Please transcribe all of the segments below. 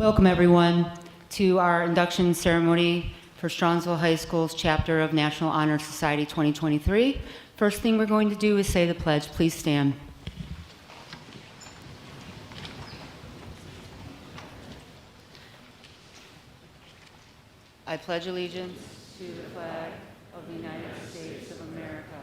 Welcome, everyone, to our induction ceremony for Strongsville High School's chapter of National Honor Society 2023. First thing we're going to do is say the pledge. Please stand. I pledge allegiance to the flag of the United States of America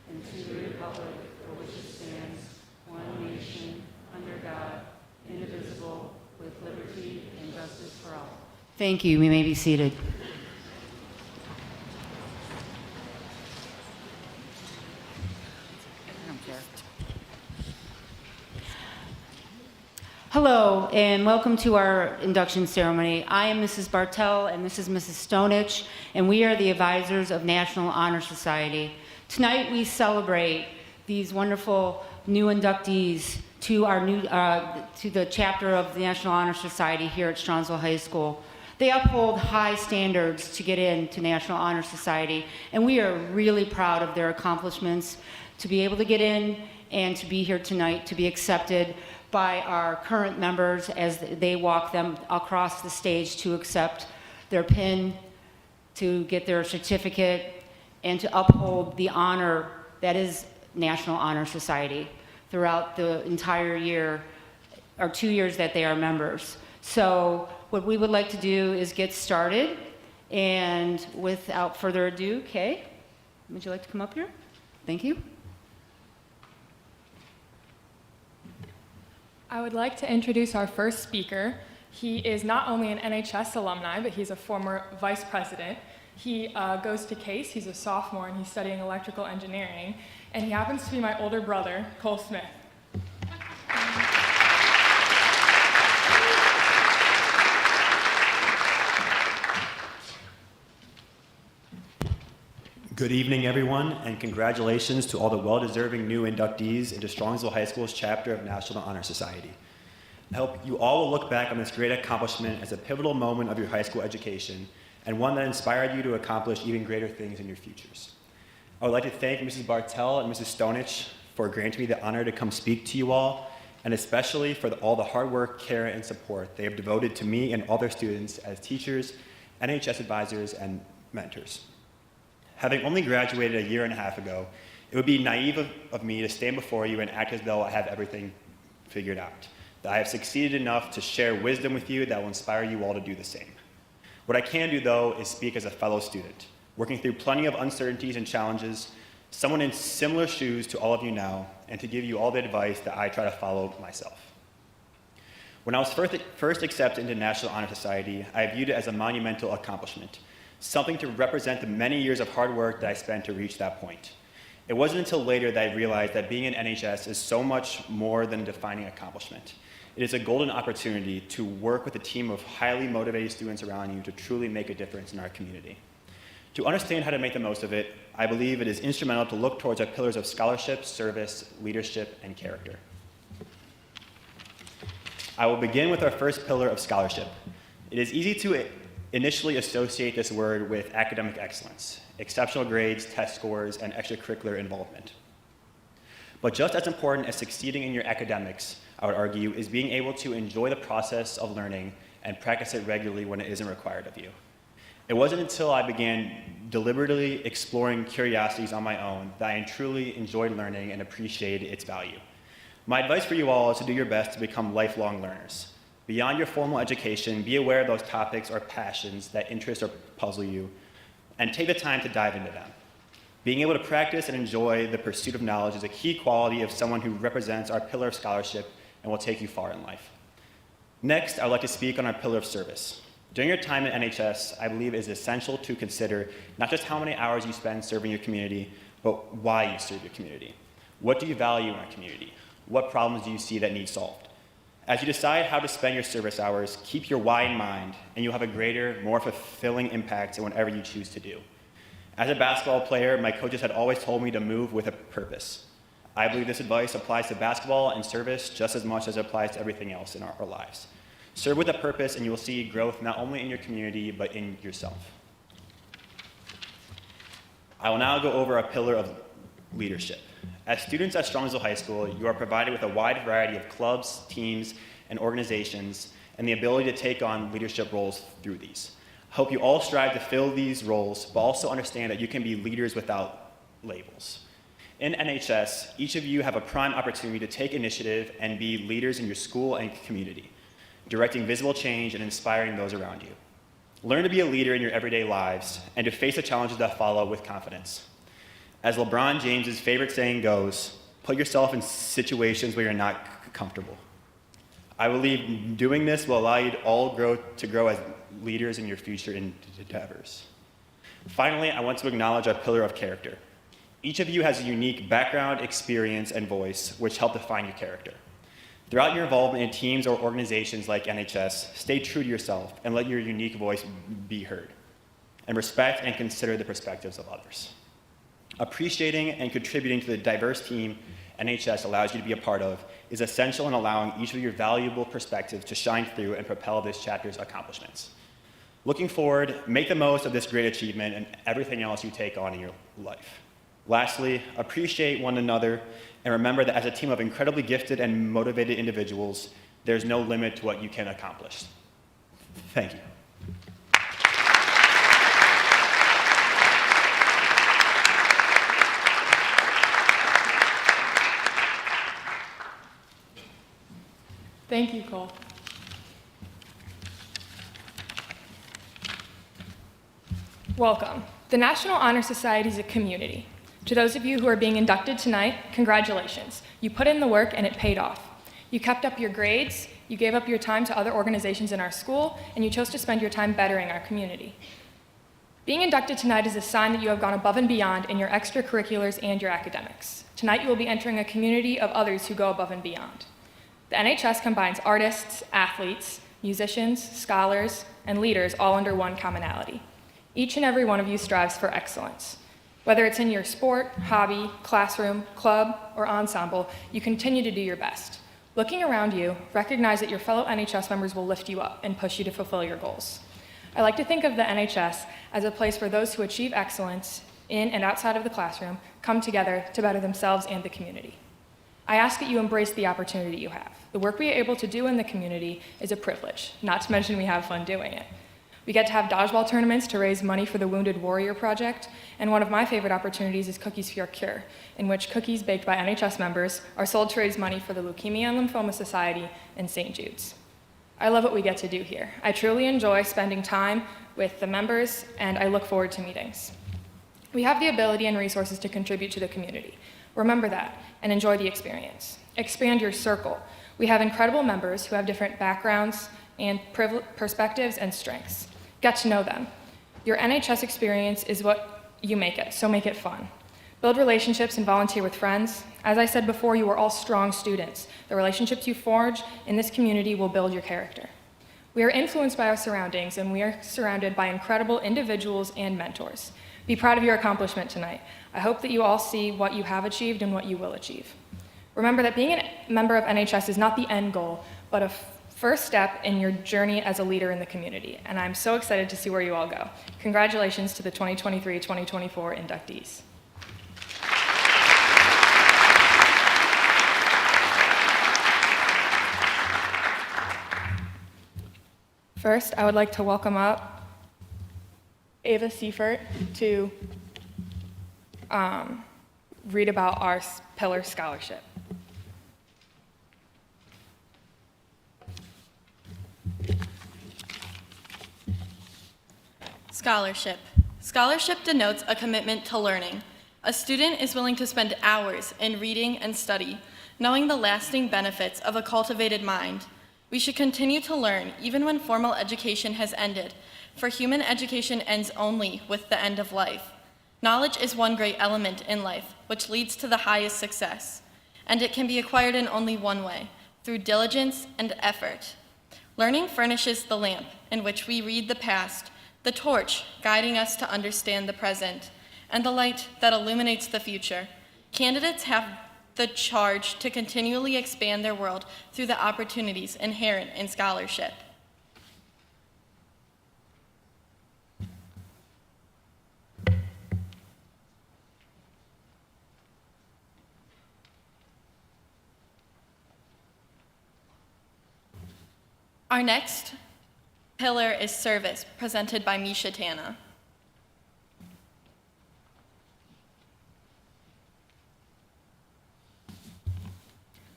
and to the republic for which it stands, one nation, under God, indivisible, with liberty and justice for all. Thank you. You may be seated. I don't care. Hello, and welcome to our induction ceremony. I am Mrs. Bartell, and this is Mrs. Stonich, and we are the advisors of National Honor Society. Tonight, we celebrate these wonderful new inductees to our to the chapter of the National Honor Society here at Strongsville High School. They uphold high standards to get into National Honor Society, and we are really proud of their accomplishments to be able to get in and to be here tonight, to be accepted by our current members as they walk them across the stage to accept their pin, to get their certificate, and to uphold the honor that is National Honor Society throughout the entire year, or 2 years that they are members. So what we would like to do is get started, and without further ado, Kay, would you like to come up here? Thank you. I would like to introduce our first speaker. He is not only an NHS alumni, but he's a former vice president. He goes to Case, he's a sophomore, and he's studying electrical engineering. And he happens to be my older brother, Cole Smith. Good evening, everyone, and congratulations to all the well-deserving new inductees into Strongsville High School's chapter of National Honor Society. I hope you all will look back on this great accomplishment as a pivotal moment of your high school education and one that inspired you to accomplish even greater things in your futures. I would like to thank Mrs. Bartell and Mrs. Stonich for granting me the honor to come speak to you all, and especially for all the hard work, care, and support they have devoted to me and all their students as teachers, NHS advisors, and mentors. Having only graduated a year and a half ago, it would be naive of me to stand before you and act as though I have everything figured out, that I have succeeded enough to share wisdom with you that will inspire you all to do the same. What I can do, though, is speak as a fellow student, working through plenty of uncertainties and challenges, someone in similar shoes to all of you now, and to give you all the advice that I try to follow myself. When I was first accepted into National Honor Society, I viewed it as a monumental accomplishment, something to represent the many years of hard work that I spent to reach that point. It wasn't until later that I realized that being in NHS is so much more than a defining accomplishment. It is a golden opportunity to work with a team of highly motivated students around you to truly make a difference in our community. To understand how to make the most of it, I believe it is instrumental to look towards our pillars of scholarship, service, leadership, and character. I will begin with our first pillar of scholarship. It is easy to initially associate this word with academic excellence, exceptional grades, test scores, and extracurricular involvement. But just as important as succeeding in your academics, I would argue, is being able to enjoy the process of learning and practice it regularly when it isn't required of you. It wasn't until I began deliberately exploring curiosities on my own that I truly enjoyed learning and appreciated its value. My advice for you all is to do your best to become lifelong learners. Beyond your formal education, be aware of those topics or passions that interest or puzzle you, and take the time to dive into them. Being able to practice and enjoy the pursuit of knowledge is a key quality of someone who represents our pillar of scholarship and will take you far in life. Next, I would like to speak on our pillar of service. During your time at NHS, I believe it is essential to consider not just how many hours you spend serving your community, but why you serve your community. What do you value in our community? What problems do you see that need solved? As you decide how to spend your service hours, keep your why in mind, and you'll have a greater, more fulfilling impact in whatever you choose to do. As a basketball player, my coaches had always told me to move with a purpose. I believe this advice applies to basketball and service just as much as it applies to everything else in our lives. Serve with a purpose, and you will see growth not only in your community, but in yourself. I will now go over a pillar of leadership. As students at Strongsville High School, you are provided with a wide variety of clubs, teams, and organizations, and the ability to take on leadership roles through these. I hope you all strive to fill these roles, but also understand that you can be leaders without labels. In NHS, each of you have a prime opportunity to take initiative and be leaders in your school and community, directing visible change and inspiring those around you. Learn to be a leader in your everyday lives and to face the challenges that follow with confidence. As LeBron James's favorite saying goes, put yourself in situations where you're not comfortable. I believe doing this will allow you to all grow as leaders in your future endeavors. Finally, I want to acknowledge our pillar of character. Each of you has a unique background, experience, and voice which help define your character. Throughout your involvement in teams or organizations like NHS, stay true to yourself and let your unique voice be heard. And respect and consider the perspectives of others. Appreciating and contributing to the diverse team NHS allows you to be a part of is essential in allowing each of your valuable perspectives to shine through and propel this chapter's accomplishments. Looking forward, make the most of this great achievement and everything else you take on in your life. Lastly, appreciate one another and remember that as a team of incredibly gifted and motivated individuals, there's no limit to what you can accomplish. Thank you. Thank you, Cole. Welcome. The National Honor Society is a community. To those of you who are being inducted tonight, congratulations. You put in the work and it paid off. You kept up your grades, you gave up your time to other organizations in our school, and you chose to spend your time bettering our community. Being inducted tonight is a sign that you have gone above and beyond in your extracurriculars and your academics. Tonight you will be entering a community of others who go above and beyond. The NHS combines artists, athletes, musicians, scholars, and leaders all under one commonality. Each and every one of you strives for excellence. Whether it's in your sport, hobby, classroom, club, or ensemble, you continue to do your best. Looking around you, recognize that your fellow NHS members will lift you up and push you to fulfill your goals. I like to think of the NHS as a place where those who achieve excellence in and outside of the classroom come together to better themselves and the community. I ask that you embrace the opportunity you have. The work we are able to do in the community is a privilege, not to mention we have fun doing it. We get to have dodgeball tournaments to raise money for the Wounded Warrior Project, and one of my favorite opportunities is Cookies for Your Cure, in which cookies baked by NHS members are sold to raise money for the Leukemia and Lymphoma Society and St. Jude's. I love what we get to do here. I truly enjoy spending time with the members, and I look forward to meetings. We have the ability and resources to contribute to the community. Remember that, and enjoy the experience. Expand your circle. We have incredible members who have different backgrounds and perspectives and strengths. Get to know them. Your NHS experience is what you make it, so make it fun. Build relationships and volunteer with friends. As I said before, you are all strong students. The relationships you forge in this community will build your character. We are influenced by our surroundings, and we are surrounded by incredible individuals and mentors. Be proud of your accomplishment tonight. I hope that you all see what you have achieved and what you will achieve. Remember that being a member of NHS is not the end goal, but a first step in your journey as a leader in the community, and I'm so excited to see where you all go. Congratulations to the 2023-2024 inductees. First, I would like to welcome up Ava Seifert to read about our Pillar Scholarship. Scholarship. Scholarship denotes a commitment to learning. A student is willing to spend hours in reading and study, knowing the lasting benefits of a cultivated mind. We should continue to learn even when formal education has ended, for human education ends only with the end of life. Knowledge is one great element in life, which leads to the highest success, and it can be acquired in only one way, through diligence and effort. Learning furnishes the lamp in which we read the past, the torch guiding us to understand the present, and the light that illuminates the future. Candidates have the charge to continually expand their world through the opportunities inherent in scholarship. Our next pillar is service, presented by Misha Tana.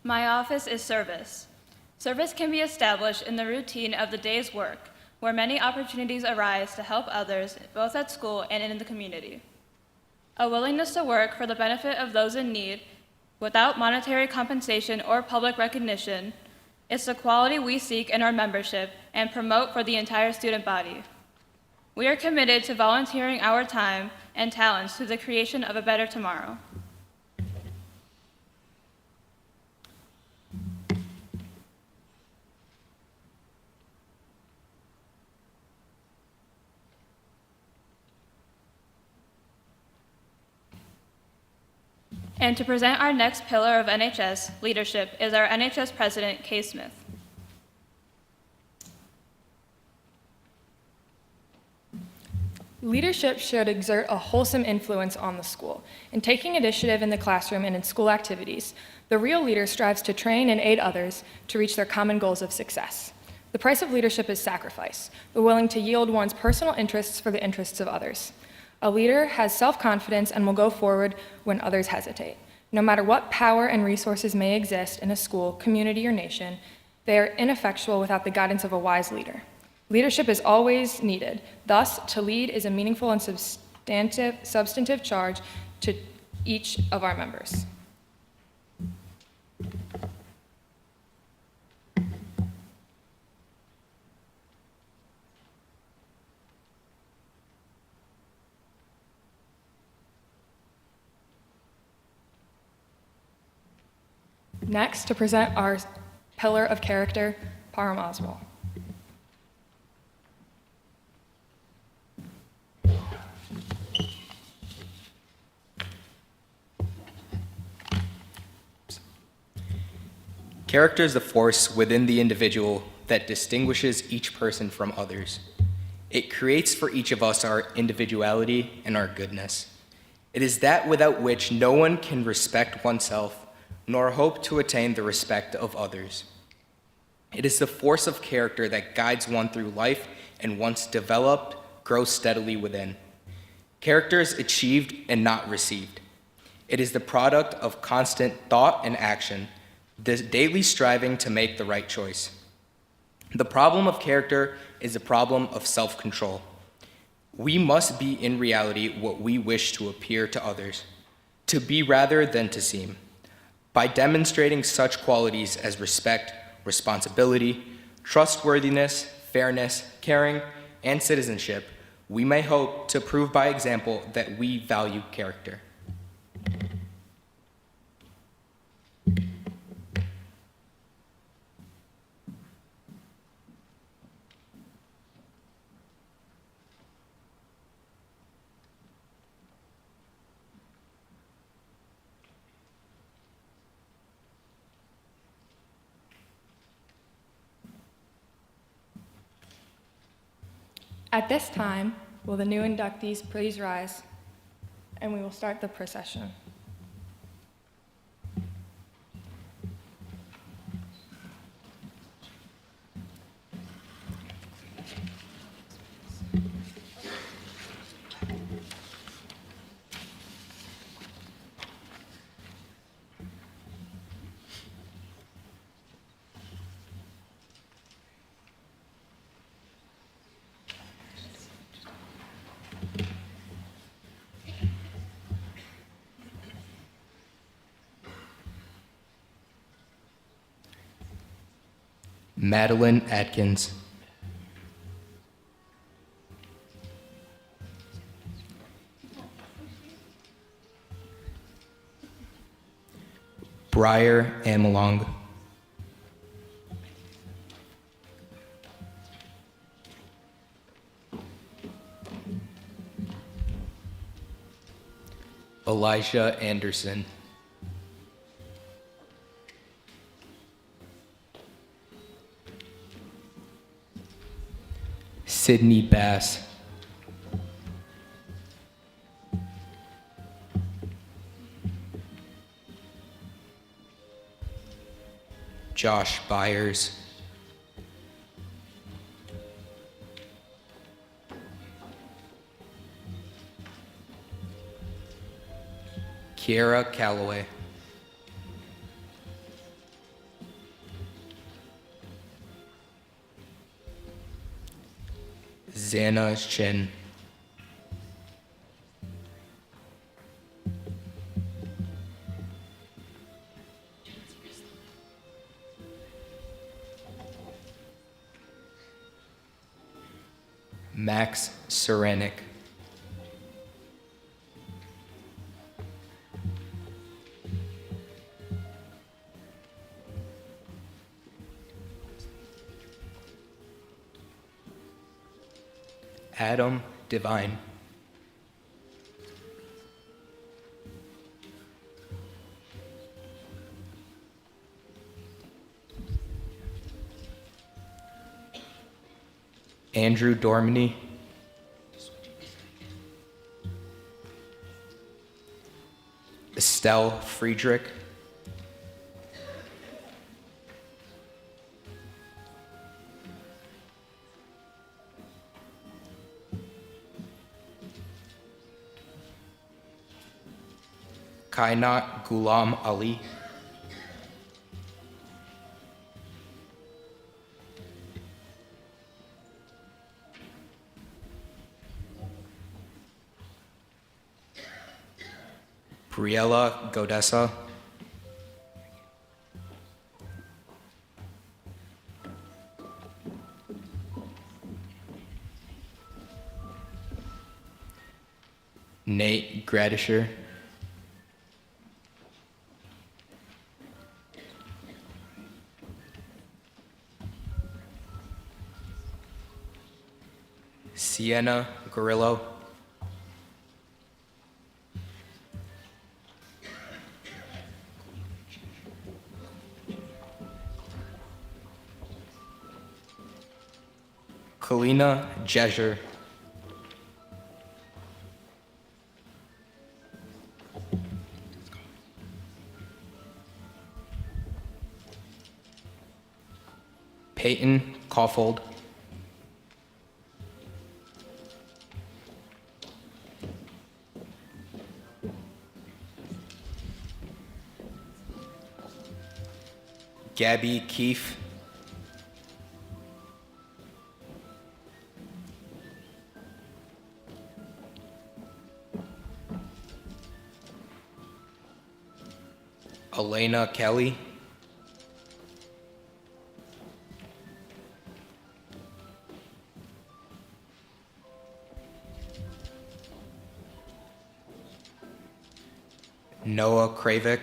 My office is service. Service can be established in the routine of the day's work, where many opportunities arise to help others, both at school and in the community. A willingness to work for the benefit of those in need, without monetary compensation or public recognition, is the quality we seek in our membership and promote for the entire student body. We are committed to volunteering our time and talents to the creation of a better tomorrow. And to present our next pillar of NHS leadership is our NHS President, Kay Smith. Leadership should exert a wholesome influence on the school. In taking initiative in the classroom and in school activities, the real leader strives to train and aid others to reach their common goals of success. The price of leadership is sacrifice, but willing to yield one's personal interests for the interests of others. A leader has self-confidence and will go forward when others hesitate. No matter what power and resources may exist in a school, community, or nation, they are ineffectual without the guidance of a wise leader. Leadership is always needed. Thus, to lead is a meaningful and substantive charge to each of our members. Next, to present our pillar of character, Param Oswal. Character is the force within the individual that distinguishes each person from others. It creates for each of us our individuality and our goodness. It is that without which no one can respect oneself nor hope to attain the respect of others. It is the force of character that guides one through life and once developed, grows steadily within. Character is achieved and not received. It is the product of constant thought and action, this daily striving to make the right choice. The problem of character is a problem of self-control. We must be in reality what we wish to appear to others, to be rather than to seem. By demonstrating such qualities as respect, responsibility, trustworthiness, fairness, caring, and citizenship, we may hope to prove by example that we value character. At this time, will the new inductees please rise, and we will start the procession. Madeline Atkins. Briar Amalong. Elijah Anderson. Sydney Bass. Josh Byers. Kiera Calloway. Xana Chin. Max Serenic. Adam Divine. Andrew Dormany. Estelle Friedrich. Kainat Ghulam Ali. Briella Godessa. Nate Gradisher. Sienna Gorillo. Kalina Jejer. Peyton Caulfield. Gabby Keefe. Elena Kelly. Noah Kravik.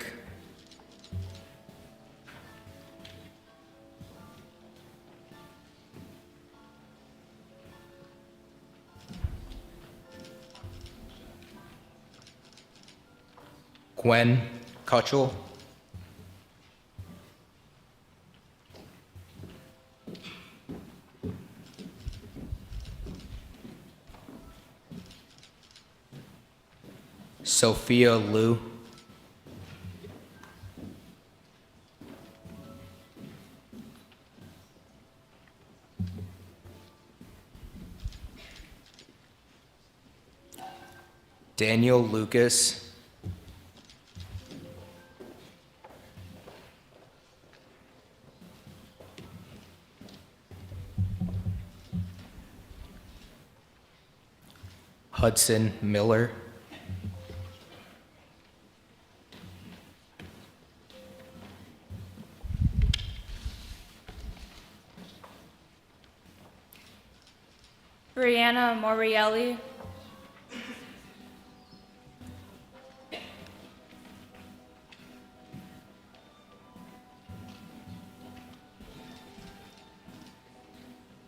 Gwen Kutchell. Sophia Liu. Daniel Lucas. Hudson Miller. Brianna Morielli.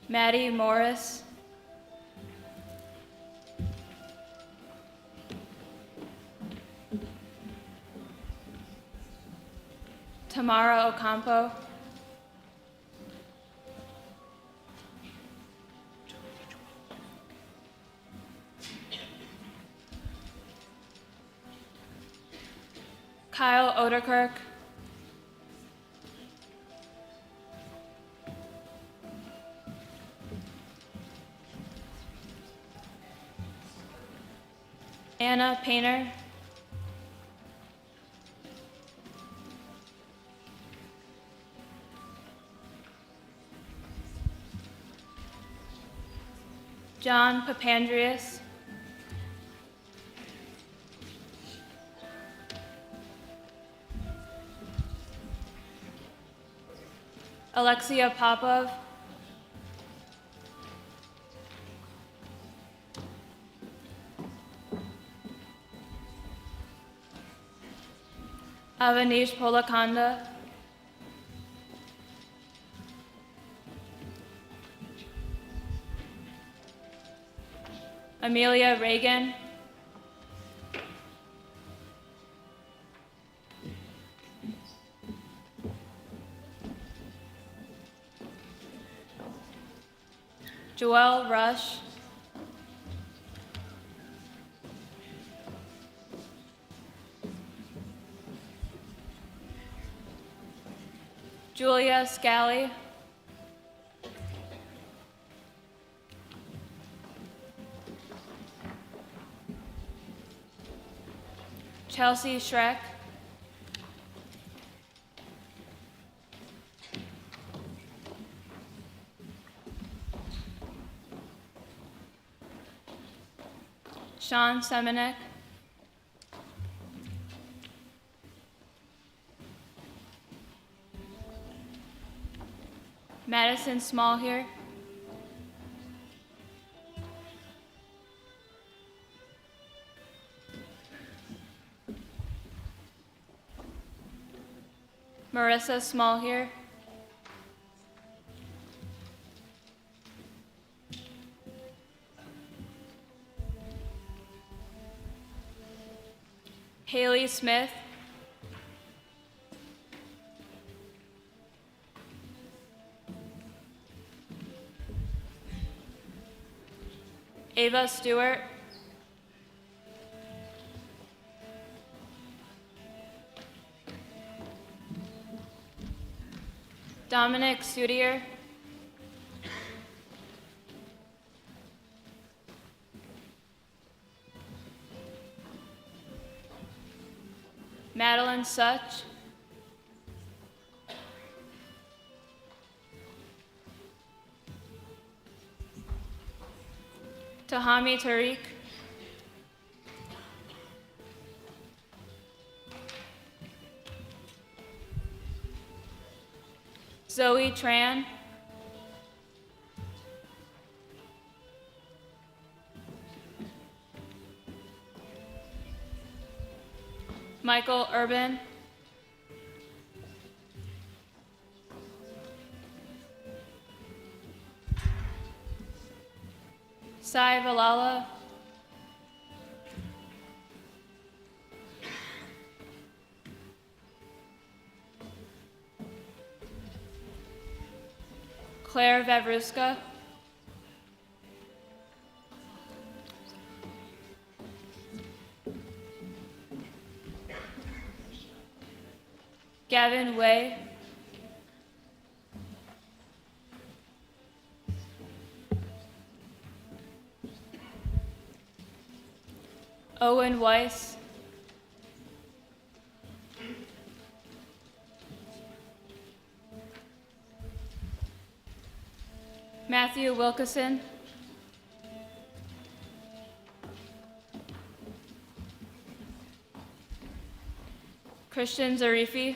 Maddie Morris. Tamara Ocampo. Kyle Oderkirk. Anna Painter. John Papandreous, Alexia Popov, Avanish Polakanda, Amelia Reagan, Joelle Rush, Julia Scally, Chelsea Schreck, Sean Semenek, Madison Smallhere, Marissa Smallhere, Haley Smith, Ava Stewart, Dominic Sudier, Madeline Such, Tahami Tariq, Zoe Tran, Michael Urban, Sai Valala, Claire Vavruska, Gavin Way, Owen Weiss, Matthew Wilkeson, Christian Zarifi,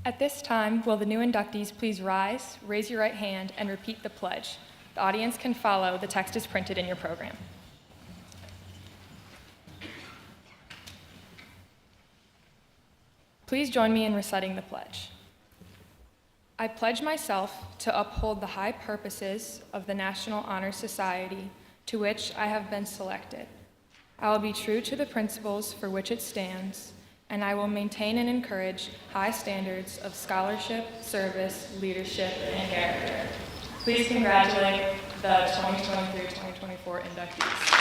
At this time, will the new inductees please rise, raise your right hand, and repeat the pledge? The audience can follow. The text is printed in your program. Please join me in reciting the pledge. I pledge myself to uphold the high purposes of the National Honor Society to which I have been selected. I will be true to the principles for which it stands, and I will maintain and encourage high standards of scholarship, service, leadership, and character. Please congratulate the 2023-2024 inductees.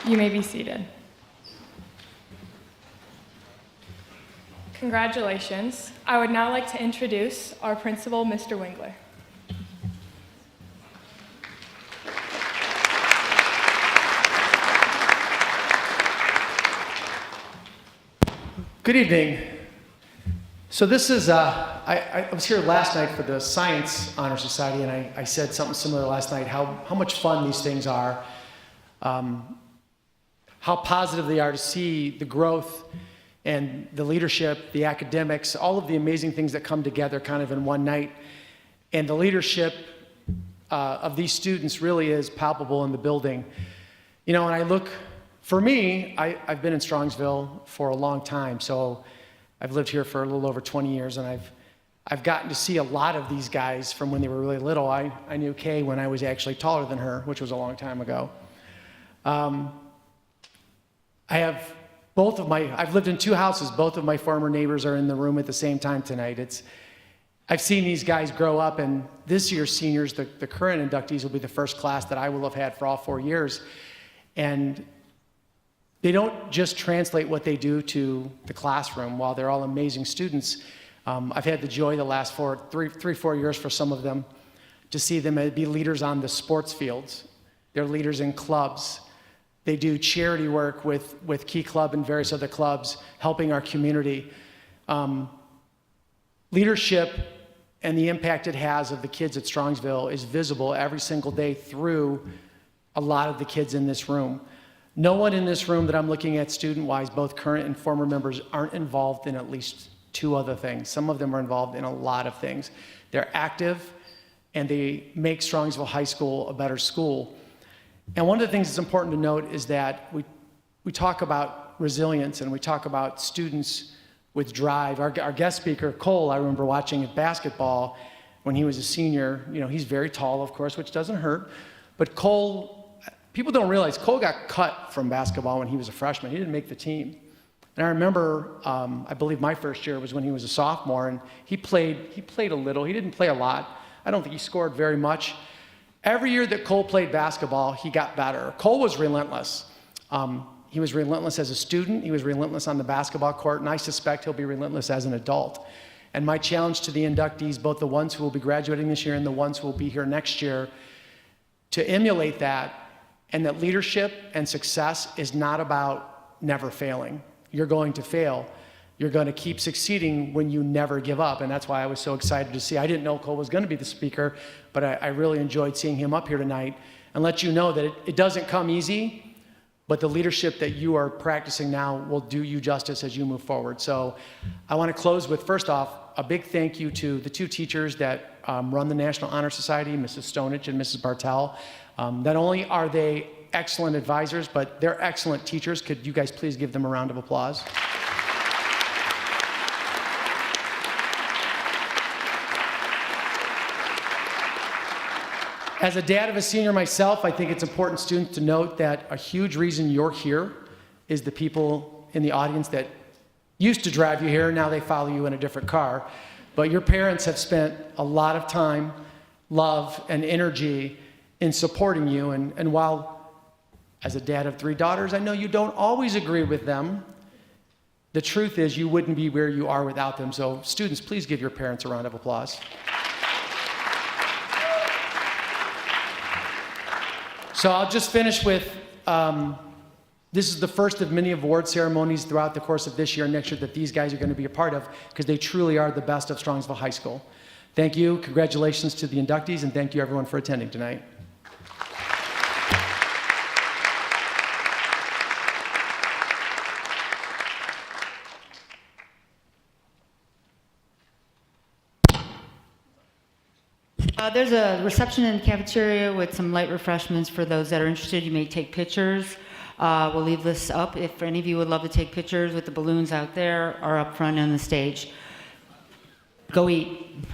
You may be seated. Congratulations. I would now like to introduce our principal, Mr. Wingler. Good evening. So this is, I was here last night for the Science Honor Society, and I said something similar last night, how much fun these things are, how positive they are to see the growth and the leadership, the academics, all of the amazing things that come together kind of in one night. And the leadership of these students really is palpable in the building. You know, and I look, for me, I've been in Strongsville for a long time, so I've lived here for a little over 20 years, and I've gotten to see a lot of these guys from when they were really little. I knew Kay when I was actually taller than her, which was a long time ago. I've lived in 2 houses. Both of my former neighbors are in the room at the same time tonight. I've seen these guys grow up, and this year's seniors, the current inductees, will be the first class that I will have had for all 4 years. And they don't just translate what they do to the classroom. While they're all amazing students, I've had the joy the last 4 years for some of them to see them be leaders on the sports fields. They're leaders in clubs. They do charity work with Key Club and various other clubs, helping our community. Leadership and the impact it has of the kids at Strongsville is visible every single day through a lot of the kids in this room. No one in this room that I'm looking at student-wise, both current and former members, aren't involved in at least 2 other things. Some of them are involved in a lot of things. They're active, and they make Strongsville High School a better school. And one of the things that's important to note is that we talk about resilience, and we talk about students with drive. Our guest speaker, Cole, I remember watching at basketball when he was a senior. You know, he's very tall, of course, which doesn't hurt. But Cole, people don't realize, Cole got cut from basketball when he was a freshman. He didn't make the team. And I remember, I believe my first year was when he was a sophomore, and he played a little. He didn't play a lot. I don't think he scored very much. Every year that Cole played basketball, he got better. Cole was relentless. He was relentless as a student. He was relentless on the basketball court, and I suspect he'll be relentless as an adult. And my challenge to the inductees, both the ones who will be graduating this year and the ones who will be here next year, to emulate that, and that leadership and success is not about never failing. You're going to fail. You're going to keep succeeding when you never give up, and that's why I was so excited to see. I didn't know Cole was going to be the speaker, but I really enjoyed seeing him up here tonight, and let you know that it doesn't come easy, but the leadership that you are practicing now will do you justice as you move forward. So I want to close with, first off, a big thank you to the 2 teachers that run the National Honor Society, Mrs. Stonich and Mrs. Bartel. Not only are they excellent advisors, but they're excellent teachers. Could you guys please give them a round of applause? As a dad of a senior myself, I think it's important, students, to note that a huge reason you're here is the people in the audience that used to drive you here, now they follow you in a different car. But your parents have spent a lot of time, love, and energy in supporting you. And while, as a dad of 3 daughters, I know you don't always agree with them, the truth is you wouldn't be where you are without them. So students, please give your parents a round of applause. So I'll just finish with, this is the first of many award ceremonies throughout the course of this year and next year that these guys are going to be a part of, because they truly are the best of Strongsville High School. Thank you, congratulations to the inductees, and thank you everyone for attending tonight. There's a reception in the cafeteria with some light refreshments for those that are interested. You may take pictures. We'll leave this up if any of you would love to take pictures with the balloons out there or up front on the stage. Go eat.